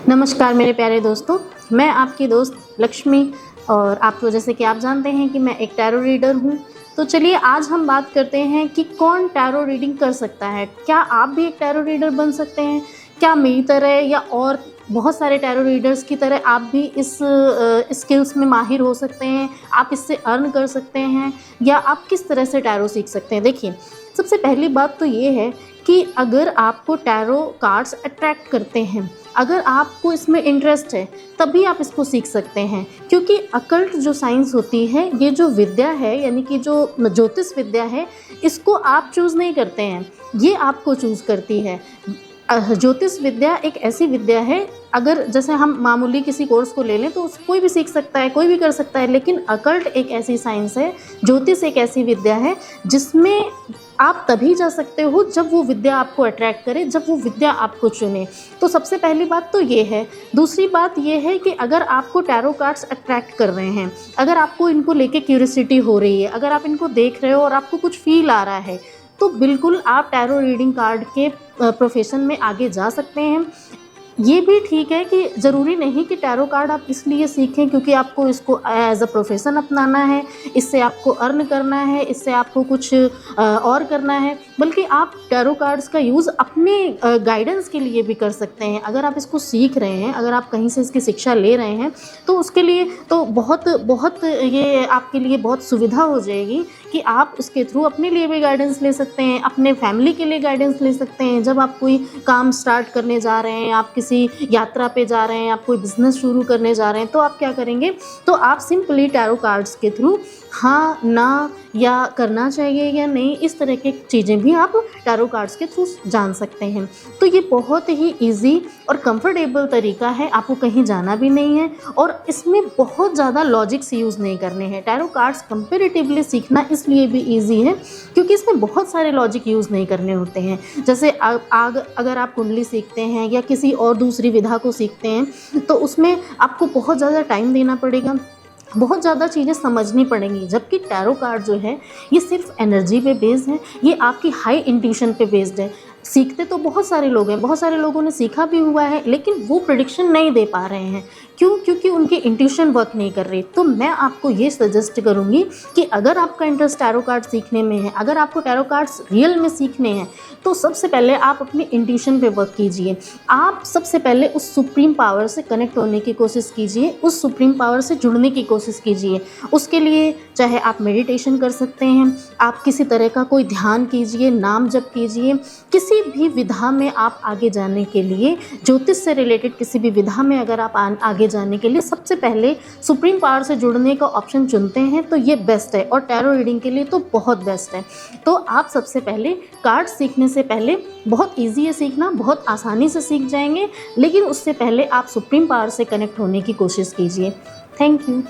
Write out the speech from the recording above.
नमस्कार मेरे प्यारे दोस्तों, मैं आपकी दोस्त लक्ष्मी। और आपको जैसे कि आप जानते हैं कि मैं एक टैरो रीडर हूँ। तो चलिए आज हम बात करते हैं कि कौन टैरो रीडिंग कर सकता है। क्या आप भी एक टैरो रीडर बन सकते हैं? क्या मेरी तरह या और बहुत सारे टैरो रीडर्स की तरह आप भी इस स्किल्स में माहिर हो सकते हैं? आप इससे अर्न कर सकते हैं या आप किस तरह से टैरो सीख सकते हैं? देखिए, सबसे पहली बात तो ये है कि अगर आपको टैरो कार्ड्स अट्रैक्ट करते हैं, अगर आपको इसमें इंटरेस्ट है, तभी आप इसको सीख सकते हैं। क्योंकि अकल्ट जो साइंस होती है, ये जो विद्या है यानी कि जो ज्योतिष विद्या है, इसको आप चूज़ नहीं करते हैं, ये आपको चूज़ करती है। ज्योतिष विद्या एक ऐसी विद्या है, अगर जैसे हम मामूली किसी कोर्स को ले लें तो कोई भी सीख सकता है, कोई भी कर सकता है। लेकिन अकल्ट एक ऐसी साइंस है, ज्योतिष एक ऐसी विद्या है जिसमें आप तभी जा सकते हो जब वो विद्या आपको अट्रैक्ट करे, जब वो विद्या आपको चुने। तो सबसे पहली बात तो ये है। दूसरी बात ये है कि अगर आपको टैरो कार्ड्स अट्रैक्ट कर रहे हैं, अगर आपको इनको लेके क्यूरियोसिटी हो रही है, अगर आप इनको देख रहे हो और आपको कुछ फील आ रहा है, तो बिल्कुल आप टैरो रीडिंग कार्ड के प्रोफेशन में आगे जा सकते हैं। ये भी ठीक है कि ज़रूरी नहीं कि टैरो कार्ड आप इसलिए सीखें क्योंकि आपको इसको एज अ प्रोफेशन अपनाना है, इससे आपको अर्न करना है, इससे आपको कुछ और करना है, बल्कि आप टैरो कार्ड्स का यूज़ अपने गाइडेंस के लिए भी कर सकते हैं। अगर आप इसको सीख रहे हैं, अगर आप कहीं से इसकी शिक्षा ले रहे हैं, तो उसके लिए तो बहुत ये आपके लिए बहुत सुविधा हो जाएगी कि आप उसके थ्रू अपने लिए भी गाइडेंस ले सकते हैं, अपने फैमिली के लिए गाइडेंस ले सकते हैं। जब आप कोई काम स्टार्ट करने जा रहे हैं, आप किसी यात्रा पे जा रहे हैं, आप कोई बिज़नेस शुरू करने जा रहे हैं, तो आप क्या करेंगे? तो आप सिंपली टैरो कार्ड्स के थ्रू हाँ, ना या करना चाहिए या नहीं, इस तरह की चीज़ें भी आप टैरो कार्ड्स के थ्रू जान सकते हैं। तो ये बहुत ही ईजी और कंफर्टेबल तरीका है, आपको कहीं जाना भी नहीं है और इसमें बहुत ज़्यादा लॉजिक्स यूज़ नहीं करने हैं। टैरो कार्ड्स कंपैरेटिवली सीखना इसलिए भी ईजी है क्योंकि इसमें बहुत सारे लॉजिक यूज़ नहीं करने होते हैं। जैसे अगर आप कुंडली सीखते हैं या किसी और दूसरी विधा को सीखते हैं, तो उसमें आपको बहुत ज़्यादा टाइम देना पड़ेगा, बहुत ज़्यादा चीज़ें समझनी पड़ेंगी। जबकि टैरो कार्ड जो है, ये सिर्फ एनर्जी पे बेस्ड है, ये आपकी हाई इंट्यूशन पे बेस्ड है। सीखते तो बहुत सारे लोग हैं, बहुत सारे लोगों ने सीखा भी हुआ है, लेकिन वो प्रेडिक्शन नहीं दे पा रहे हैं। क्यों? क्योंकि उनकी इंट्यूशन वर्क नहीं कर रही। तो मैं आपको ये सजेस्ट करूँगी कि अगर आपका इंटरेस्ट टैरो कार्ड सीखने में है, अगर आपको टैरो कार्ड्स रियल में सीखने हैं, तो सबसे पहले आप अपनी इंट्यूशन पे वर्क कीजिए। आप सबसे पहले उस सुप्रीम पावर से कनेक्ट होने की कोशिश कीजिए, उस सुप्रीम पावर से जुड़ने की कोशिश कीजिए। उसके लिए चाहे आप मेडिटेशन कर सकते हैं, आप किसी तरह का कोई ध्यान कीजिए, नाम जप कीजिए। किसी भी विधा में आप आगे जाने के लिए, ज्योतिष से रिलेटेड किसी भी विधा में अगर आप आगे जाने के लिए सबसे पहले सुप्रीम पावर से जुड़ने का ऑप्शन चुनते हैं, तो ये बेस्ट है और टैरो रीडिंग के लिए तो बहुत बेस्ट है। तो आप सबसे पहले कार्ड सीखने से पहले, बहुत ईजी है सीखना, बहुत आसानी से सीख जाएंगे, लेकिन उससे पहले आप सुप्रीम पावर से कनेक्ट होने की कोशिश कीजिए। Thank you.